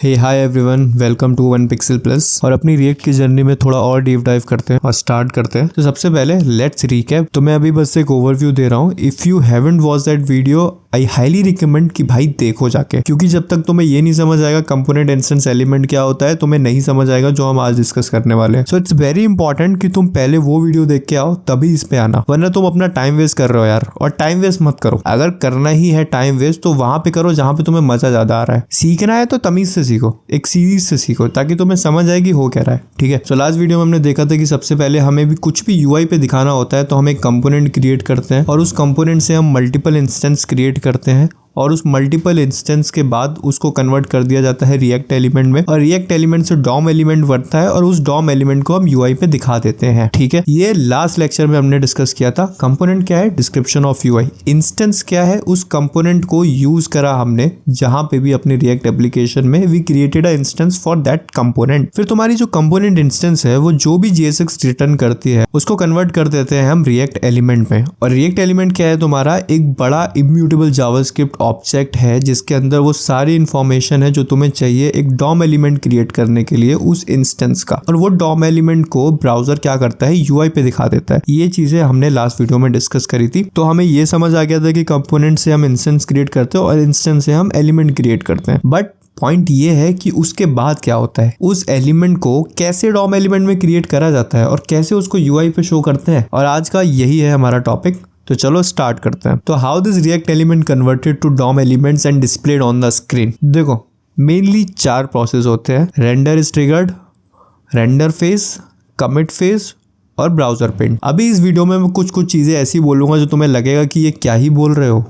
Hey hi everyone, welcome to one pixel plus. और अपनी react की जर्नी में थोड़ा और डीप डाइव करते हैं और स्टार्ट करते हैं। तो सबसे पहले लेट्स रिकैप। तो मैं अभी बस एक ओवरव्यू दे रहा हूँ। If you haven't watch that video, I highly recommend कि भाई देखो जाके, क्योंकि जब तक तुम्हें ये नहीं समझ आएगा कंपोनेंट इंस्टेंस एलिमेंट क्या होता है, तुम्हें नहीं समझ आएगा जो हम आज डिस्कस करने वाले हैं। सो इट्स वेरी इंपॉर्टेंट कि तुम पहले वो वीडियो देख के आओ, तभी इस पे आना, वरना तुम अपना टाइम वेस्ट कर रहे हो यार। और टाइम वेस्ट मत करो। अगर करना ही है टाइम वेस्ट तो वहां पे करो जहां पे तुम्हें मजा ज्यादा आ रहा है। सीखना है तो तमीज से सीखो, एक सीरीज से सीखो, ताकि तुम्हें समझ आए कि हो क्या रहा है। ठीक है। सो लास्ट वीडियो में हमने देखा था कि सबसे पहले हमें भी कुछ भी यूआई पे दिखाना होता है तो हम एक कंपोनेंट क्रिएट करते हैं और उस कंपोनेंट से हम मल्टीपल इंस्टेंस क्रिएट करते हैं और उस मल्टीपल इंस्टेंस के बाद उसको कन्वर्ट कर दिया जाता है रिएक्ट एलिमेंट में, और रिएक्ट एलिमेंट से डॉम एलिमेंट बनता है और उस डॉम एलिमेंट को हम यूआई पे दिखा देते हैं। ठीक है। ये लास्ट लेक्चर में हमने डिस्कस किया था। कंपोनेंट क्या है? Description of UI. इंस्टेंस क्या है? उस कंपोनेंट को यूज करा हमने जहां पे भी अपने रिएक्ट एप्लीकेशन में we created a instance for that component. फिर तुम्हारी जो कंपोनेंट इंस्टेंस है वो जो भी JSX रिटर्न करती है उसको कन्वर्ट कर देते हैं हम रिएक्ट एलिमेंट में। और रिएक्ट एलिमेंट क्या है? तुम्हारा एक बड़ा इम्यूटेबल जावास्क्रिप्ट ऑब्जेक्ट है जिसके अंदर वो सारी इंफॉर्मेशन है जो तुम्हें चाहिए एक डॉम एलिमेंट क्रिएट करने के लिए उस इंस्टेंस का। और वो डॉम एलिमेंट को ब्राउजर क्या करता है? यूआई पे दिखा देता है। ये चीजें हमने लास्ट वीडियो में डिस्कस करी थी। तो हमें ये समझ आ गया था कि कंपोनेंट से हम इंस्टेंस क्रिएट करते हैं और इंस्टेंस से हम एलिमेंट क्रिएट करते हैं। बट पॉइंट ये है कि उसके बाद क्या होता है, उस एलिमेंट को कैसे डॉम एलिमेंट में क्रिएट करा जाता है और कैसे उसको यूआई पे शो करते हैं। और आज का यही है हमारा टॉपिक। तो चलो स्टार्ट करते हैं। तो how this React element converted to DOM elements and displayed on the screen. देखो, मेनली 4 प्रोसेस होते हैं। Render is triggered, render phase, commit phase और ब्राउजर पेंट। अभी इस वीडियो में मैं कुछ चीजें ऐसी बोलूंगा जो तुम्हें लगेगा कि ये क्या ही बोल रहे हो,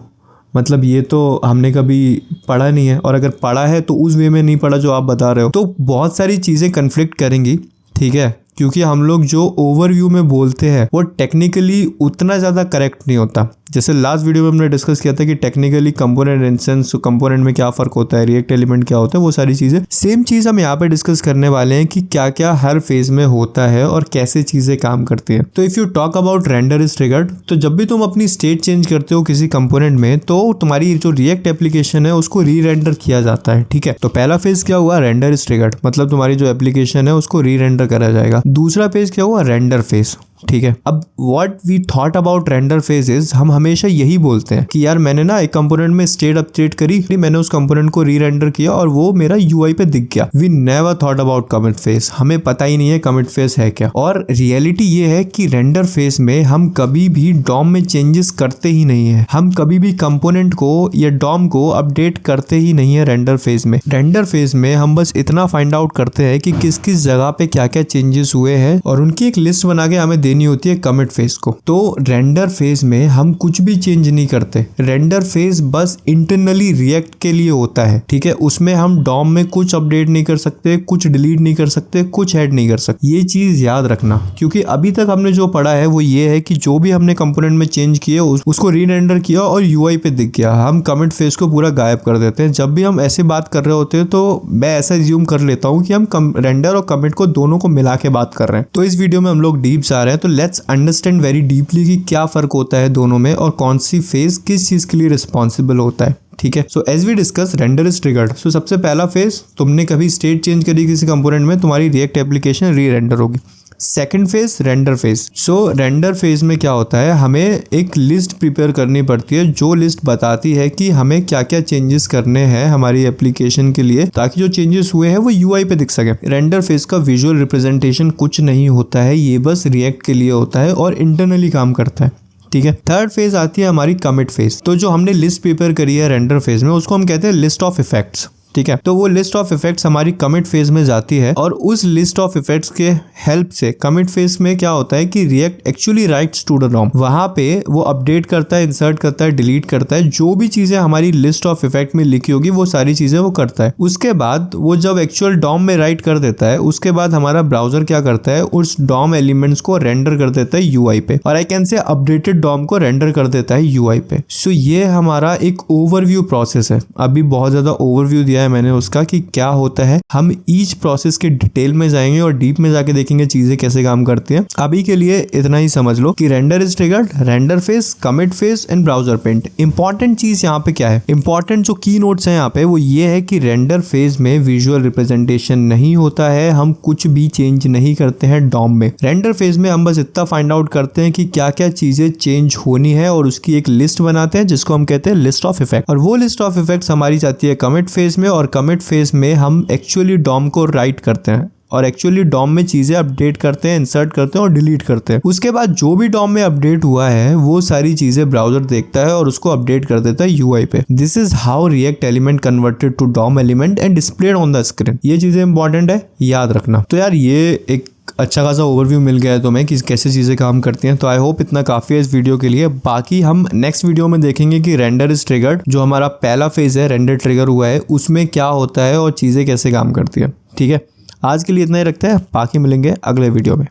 मतलब ये तो हमने कभी पढ़ा नहीं है, और अगर पढ़ा है तो उस वे में नहीं पढ़ा जो आप बता रहे हो। तो बहुत सारी चीजें कन्फ्लिक्ट करेंगी। ठीक है। क्योंकि हम लोग जो ओवरव्यू में बोलते हैं वो टेक्निकली उतना ज़्यादा करेक्ट नहीं होता। जैसे लास्ट वीडियो में हमने डिस्कस किया था कि टेक्निकली कंपोनेंट इंस्टेंस कंपोनेंट में क्या फ़र्क होता है, रिएक्ट एलिमेंट क्या होता है, वो सारी चीज़ें सेम चीज़ हम यहाँ पे डिस्कस करने वाले हैं कि क्या क्या हर फेज में होता है और कैसे चीज़ें काम करती हैं। तो if you talk about render is triggered, तो जब भी तुम अपनी स्टेट चेंज करते हो किसी कंपोनेंट में तो तुम्हारी जो रिएक्ट एप्लीकेशन है उसको री रेंडर किया जाता है। ठीक है। तो पहला फेज क्या हुआ? रेंडर इज ट्रिगर्ड, मतलब तुम्हारी जो एप्लीकेशन है उसको री रेंडर करा जाएगा। दूसरा फेज क्या हुआ? Render phase. ठीक है। अब what we thought about render phase is, हम हमेशा यही बोलते हैं कि यार मैंने ना एक कंपोनेंट में स्टेट अपडेट करी, मैंने उस कंपोनेंट को री रेंडर किया और वो मेरा यूआई पे दिख गया। We never thought about commit phase, हमें पता ही नहीं है कमिट फेज है क्या। और रियलिटी ये है कि रेंडर फेज में हम कभी भी डॉम में चेंजेस करते ही नहीं है, हम कभी भी कंपोनेंट को या डॉम को अपडेट करते ही नहीं है रेंडर फेज में। रेंडर फेज में हम बस इतना फाइंड आउट करते हैं कि किस किस जगह पे क्या क्या चेंजेस हुए हैं और उनकी एक लिस्ट बना के हमें देनी होती है कमिट फेज को। तो रेंडर फेज में हम कुछ भी चेंज नहीं करते। रेंडर फेज बस इंटरनली रिएक्ट के लिए होता है। ठीक है। उसमें हम डॉम में कुछ अपडेट नहीं कर सकते, कुछ डिलीट नहीं कर सकते, कुछ ऐड नहीं कर सकते। ये चीज याद रखना, क्योंकि अभी तक हमने जो पढ़ा है वो ये है कि जो भी हमने कंपोनेंट में चेंज किए उसको री रेंडर किया और यूआई पे दिख गया, हम कमिट फेज को पूरा गायब कर देते हैं। जब भी हम ऐसे बात कर रहे होते हैं तो मैं ऐसा एज्यूम कर लेता हूँ कि हम रेंडर और कमिट को दोनों को मिला के बात कर रहे हैं। तो इस वीडियो में हम लोग डीप जा रहे हैं। तो लेट्स अंडरस्टैंड वेरी डीपली कि क्या फर्क होता है दोनों में और कौन सी फेज किस चीज के लिए रिस्पॉन्सिबल होता है। ठीक है। So as we discuss, render is triggered. So सबसे पहला फेज, तुमने कभी स्टेट चेंज करी किसी कंपोनेंट में, तुम्हारी रिएक्ट एप्लीकेशन री रेंडर होगी। Second phase, render phase. So render phase में क्या होता है, हमें एक लिस्ट प्रिपेयर करनी पड़ती है जो लिस्ट बताती है कि हमें क्या क्या चेंजेस करने हैं हमारी एप्लीकेशन के लिए, ताकि जो चेंजेस हुए हैं वो यूआई पे दिख सके। रेंडर फेज का विजुअल रिप्रेजेंटेशन कुछ नहीं होता है, ये बस रिएक्ट के लिए होता है और इंटरनली काम करता है। ठीक है। थर्ड फेज आती है हमारी कमिट फेज। तो जो हमने लिस्ट प्रिपेयर करी है रेंडर फेज में उसको हम कहते हैं लिस्ट ऑफ इफेक्ट्स। ठीक है। तो वो लिस्ट ऑफ इफेक्ट्स हमारी कमिट फेज में जाती है और उस लिस्ट ऑफ इफेक्ट्स के हेल्प से कमिट फेज में क्या होता है कि React actually writes to the DOM. वहां पे वो अपडेट करता है, इंसर्ट करता है, डिलीट करता है, जो भी चीजें हमारी लिस्ट ऑफ इफेक्ट में लिखी होगी वो सारी चीजें वो करता है। उसके बाद वो जब एक्चुअल डॉम में राइट कर देता है उसके बाद हमारा ब्राउजर क्या करता है, उस डॉम एलिमेंट्स को रेंडर कर देता है यूआई पे, और I can say updated DOM को रेंडर कर देता है यूआई पे। सो ये हमारा एक ओवरव्यू प्रोसेस है। अभी बहुत ज्यादा ओवरव्यू दिया किया है मैंने उसका कि क्या होता है। हम ईच प्रोसेस के डिटेल में जाएंगे और डीप में जाके देखेंगे चीजें कैसे काम करती हैं। अभी के लिए इतना ही समझ लो कि render is triggered, render phase, commit phase and browser paint. Important चीज यहाँ पे क्या है, इंपॉर्टेंट जो की नोट्स है यहाँ पे वो ये है कि रेंडर फेज में विजुअल रिप्रेजेंटेशन नहीं होता है, हम कुछ भी चेंज नहीं करते हैं डॉम में। रेंडर फेज में हम बस इतना फाइंड आउट करते हैं कि क्या क्या चीजें चेंज होनी है और उसकी एक लिस्ट बनाते हैं जिसको हम कहते हैं लिस्ट ऑफ इफेक्ट। और वो लिस्ट ऑफ इफेक्ट्स हमारी जाती है कमिट फेज में, और कमिट फेज में हम एक्चुअली डॉम को राइट करते हैं और एक्चुअली डॉम में चीजें अपडेट करते हैं, इंसर्ट करते हैं और डिलीट करते हैं। उसके बाद जो भी डॉम में अपडेट हुआ है वो सारी चीजें ब्राउजर देखता है और उसको अपडेट कर देता है यूआई पे। This is how React element converted to DOM element and displayed on the screen. ये चीजें इंपॉर्टेंट है, याद रखना। तो यार ये एक अच्छा खासा ओवरव्यू मिल गया है तुम्हें कि कैसे चीज़ें काम करती हैं। तो आई होप इतना काफ़ी है इस वीडियो के लिए। बाकी हम नेक्स्ट वीडियो में देखेंगे कि रेंडर इज ट्रिगर्ड, जो हमारा पहला फेज है रेंडर ट्रिगर हुआ है, उसमें क्या होता है और चीज़ें कैसे काम करती है। ठीक है, आज के लिए इतना ही रखते हैं, बाकी मिलेंगे अगले वीडियो में।